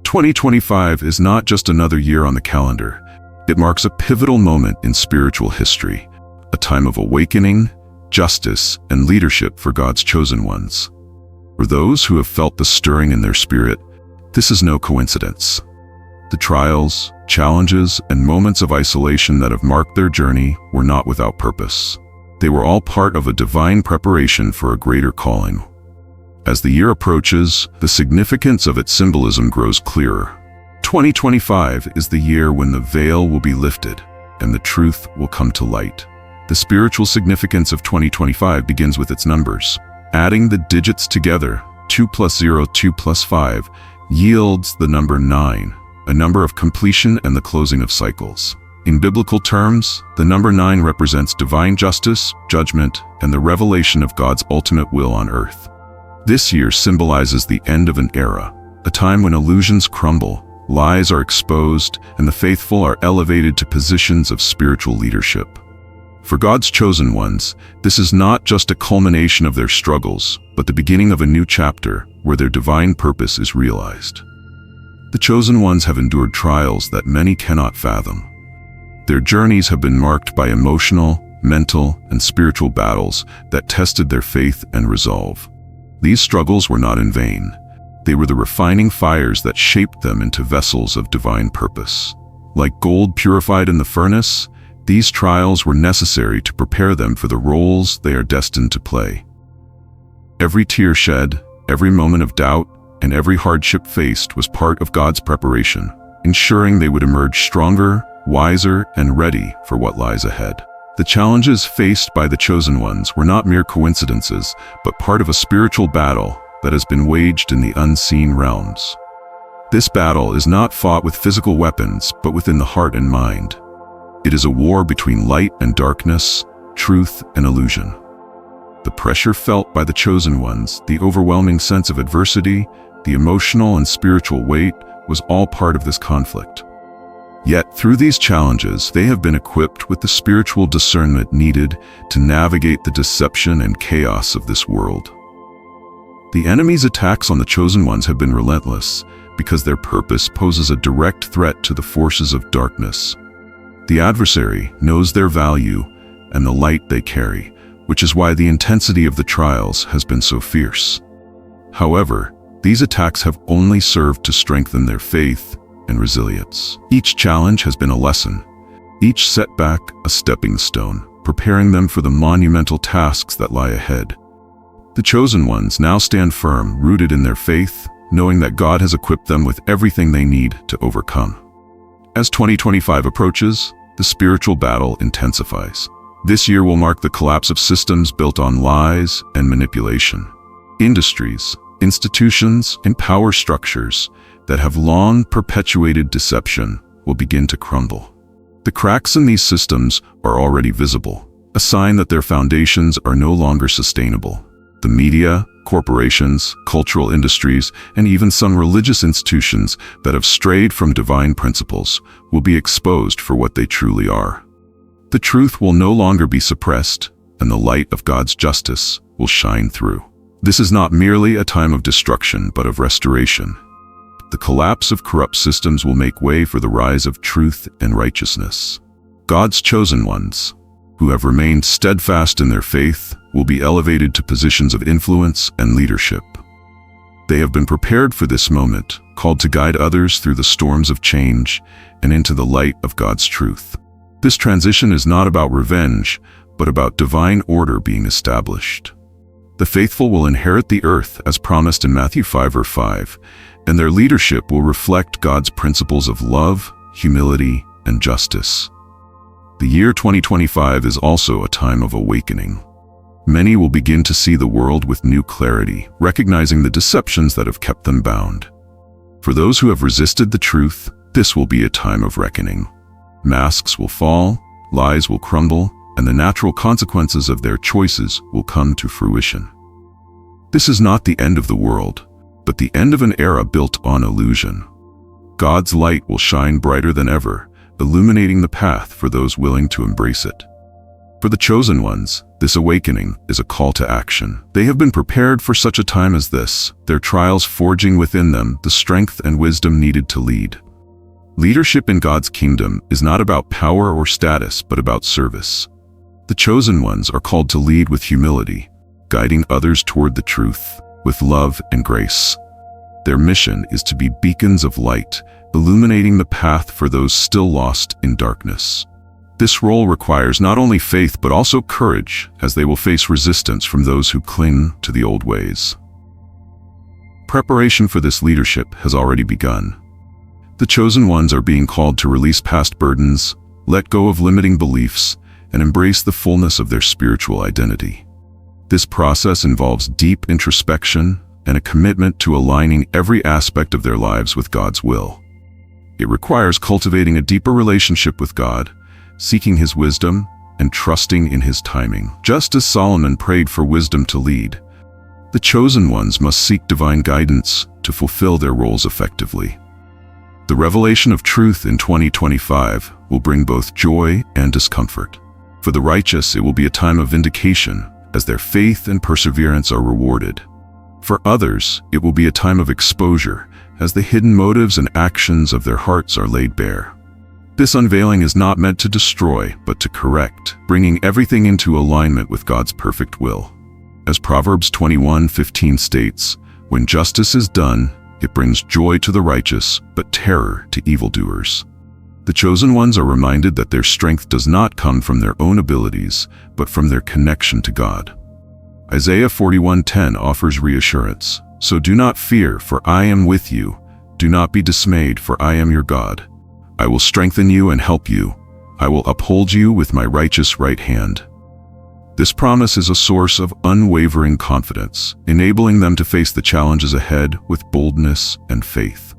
2025 is not just another year on the calendar. It marks a pivotal moment in spiritual history, a time of awakening, justice, and leadership for God's chosen ones. For those who have felt the stirring in their spirit, this is no coincidence. The trials, challenges, and moments of isolation that have marked their journey were not without purpose. They were all part of a divine preparation for a greater calling. As the year approaches, the significance of its symbolism grows clearer. 2025 is the year when the veil will be lifted and the truth will come to light. The spiritual significance of 2025 begins with its numbers. Adding the digits together, 2 plus 0, 2 plus 5, yields the number 9, a number of completion and the closing of cycles. In biblical terms, the number 9 represents divine justice, judgment, and the revelation of God's ultimate will on earth. This year symbolizes the end of an era, a time when illusions crumble, lies are exposed, and the faithful are elevated to positions of spiritual leadership. For God's chosen ones, this is not just a culmination of their struggles, but the beginning of a new chapter where their divine purpose is realized. The chosen ones have endured trials that many cannot fathom. Their journeys have been marked by emotional, mental, and spiritual battles that tested their faith and resolve. These struggles were not in vain. They were the refining fires that shaped them into vessels of divine purpose. Like gold purified in the furnace, these trials were necessary to prepare them for the roles they are destined to play. Every tear shed, every moment of doubt, and every hardship faced was part of God's preparation, ensuring they would emerge stronger, wiser, and ready for what lies ahead. The challenges faced by the chosen ones were not mere coincidences, but part of a spiritual battle that has been waged in the unseen realms. This battle is not fought with physical weapons, but within the heart and mind. It is a war between light and darkness, truth and illusion. The pressure felt by the chosen ones, the overwhelming sense of adversity, the emotional and spiritual weight, was all part of this conflict. Yet, through these challenges, they have been equipped with the spiritual discernment needed to navigate the deception and chaos of this world. The enemy's attacks on the chosen ones have been relentless because their purpose poses a direct threat to the forces of darkness. The adversary knows their value and the light they carry, which is why the intensity of the trials has been so fierce. However, these attacks have only served to strengthen their faith and resilience. Each challenge has been a lesson, each setback a stepping stone, preparing them for the monumental tasks that lie ahead. The chosen ones now stand firm, rooted in their faith, knowing that God has equipped them with everything they need to overcome. As 2025 approaches, the spiritual battle intensifies. This year will mark the collapse of systems built on lies and manipulation. Industries, institutions, and power structures that have long perpetuated deception will begin to crumble. The cracks in these systems are already visible, a sign that their foundations are no longer sustainable. The media, corporations, cultural industries, and even some religious institutions that have strayed from divine principles will be exposed for what they truly are. The truth will no longer be suppressed, and the light of God's justice will shine through. This is not merely a time of destruction, but of restoration. The collapse of corrupt systems will make way for the rise of truth and righteousness. God's chosen ones, who have remained steadfast in their faith, will be elevated to positions of influence and leadership. They have been prepared for this moment, called to guide others through the storms of change and into the light of God's truth. This transition is not about revenge, but about divine order being established. The faithful will inherit the earth as promised in Matthew 5:5, and their leadership will reflect God's principles of love, humility, and justice. The year 2025 is also a time of awakening. Many will begin to see the world with new clarity, recognizing the deceptions that have kept them bound. For those who have resisted the truth, this will be a time of reckoning. Masks will fall, lies will crumble, and the natural consequences of their choices will come to fruition. This is not the end of the world, but the end of an era built on illusion. God's light will shine brighter than ever, illuminating the path for those willing to embrace it. For the chosen ones, this awakening is a call to action. They have been prepared for such a time as this, their trials forging within them the strength and wisdom needed to lead. Leadership in God's kingdom is not about power or status, but about service. The chosen ones are called to lead with humility, guiding others toward the truth, with love and grace. Their mission is to be beacons of light, illuminating the path for those still lost in darkness. This role requires not only faith but also courage, as they will face resistance from those who cling to the old ways. Preparation for this leadership has already begun. The chosen ones are being called to release past burdens, let go of limiting beliefs, and embrace the fullness of their spiritual identity. This process involves deep introspection and a commitment to aligning every aspect of their lives with God's will. It requires cultivating a deeper relationship with God, seeking His wisdom, and trusting in His timing. Just as Solomon prayed for wisdom to lead, the chosen ones must seek divine guidance to fulfill their roles effectively. The revelation of truth in 2025 will bring both joy and discomfort. For the righteous, it will be a time of vindication, as their faith and perseverance are rewarded. For others, it will be a time of exposure, as the hidden motives and actions of their hearts are laid bare. This unveiling is not meant to destroy, but to correct, bringing everything into alignment with God's perfect will. As Proverbs 21:15 states, "When justice is done, it brings joy to the righteous, but terror to evildoers." The chosen ones are reminded that their strength does not come from their own abilities, but from their connection to God. Isaiah 41:10 offers reassurance, "So do not fear, for I am with you. Do not be dismayed, for I am your God. I will strengthen you and help you. I will uphold you with my righteous right hand." This promise is a source of unwavering confidence, enabling them to face the challenges ahead with boldness and faith.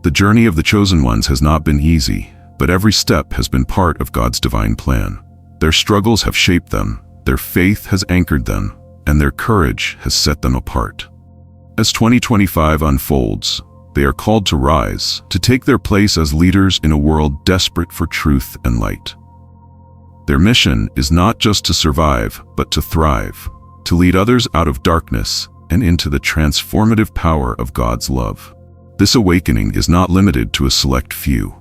The journey of the chosen ones has not been easy, but every step has been part of God's divine plan. Their struggles have shaped them, their faith has anchored them, and their courage has set them apart. As 2025 unfolds, they are called to rise, to take their place as leaders in a world desperate for truth and light. Their mission is not just to survive, but to thrive, to lead others out of darkness and into the transformative power of God's love. This awakening is not limited to a select few.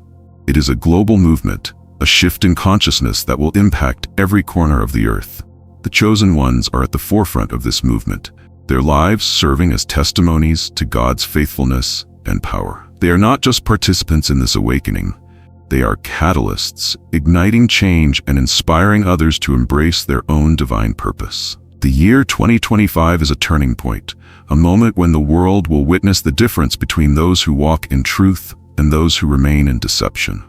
It is a global movement, a shift in consciousness that will impact every corner of the earth. The chosen ones are at the forefront of this movement, their lives serving as testimonies to God's faithfulness and power. They are not just participants in this awakening. They are catalysts, igniting change and inspiring others to embrace their own divine purpose. The year 2025 is a turning point, a moment when the world will witness the difference between those who walk in truth and those who remain in deception.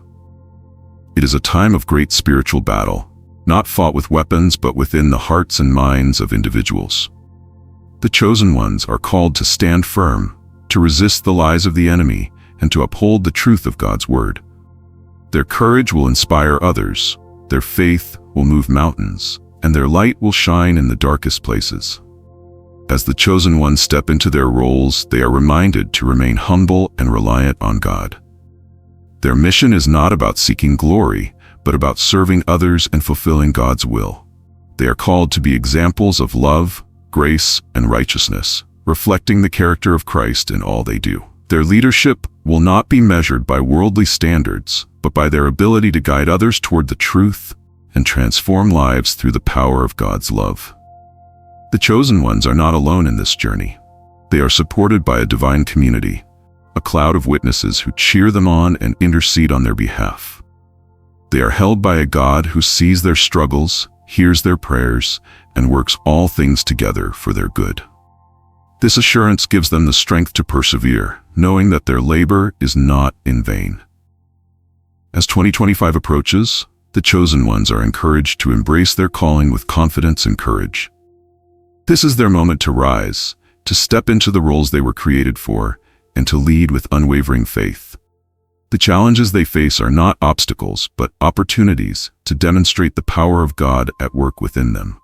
It is a time of great spiritual battle, not fought with weapons but within the hearts and minds of individuals. The chosen ones are called to stand firm, to resist the lies of the enemy, and to uphold the truth of God's word. Their courage will inspire others, their faith will move mountains, and their light will shine in the darkest places. As the chosen ones step into their roles, they are reminded to remain humble and reliant on God. Their mission is not about seeking glory, but about serving others and fulfilling God's will. They are called to be examples of love, grace, and righteousness, reflecting the character of Christ in all they do. Their leadership will not be measured by worldly standards, but by their ability to guide others toward the truth and transform lives through the power of God's love. The chosen ones are not alone in this journey. They are supported by a divine community, a cloud of witnesses who cheer them on and intercede on their behalf. They are held by a God who sees their struggles, hears their prayers, and works all things together for their good. This assurance gives them the strength to persevere, knowing that their labor is not in vain. As 2025 approaches, the chosen ones are encouraged to embrace their calling with confidence and courage. This is their moment to rise, to step into the roles they were created for, and to lead with unwavering faith. The challenges they face are not obstacles, but opportunities to demonstrate the power of God at work within them.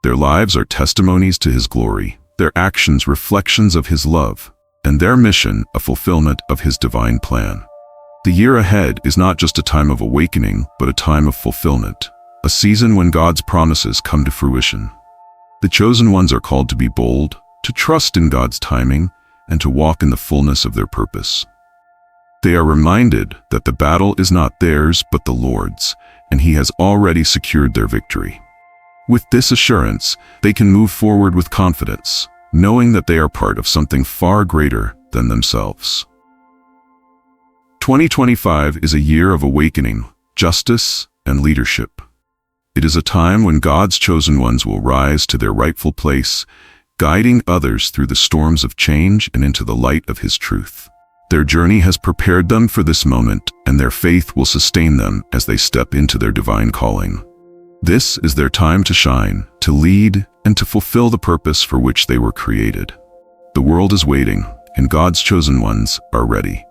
Their lives are testimonies to His glory, their actions reflections of His love, and their mission a fulfillment of His divine plan. The year ahead is not just a time of awakening, but a time of fulfillment, a season when God's promises come to fruition. The chosen ones are called to be bold, to trust in God's timing, and to walk in the fullness of their purpose. They are reminded that the battle is not theirs but the Lord's, and He has already secured their victory. With this assurance, they can move forward with confidence, knowing that they are part of something far greater than themselves. 2025 is a year of awakening, justice, and leadership. It is a time when God's chosen ones will rise to their rightful place, guiding others through the storms of change and into the light of His truth. Their journey has prepared them for this moment, and their faith will sustain them as they step into their divine calling. This is their time to shine, to lead, and to fulfill the purpose for which they were created. The world is waiting, and God's chosen ones are ready.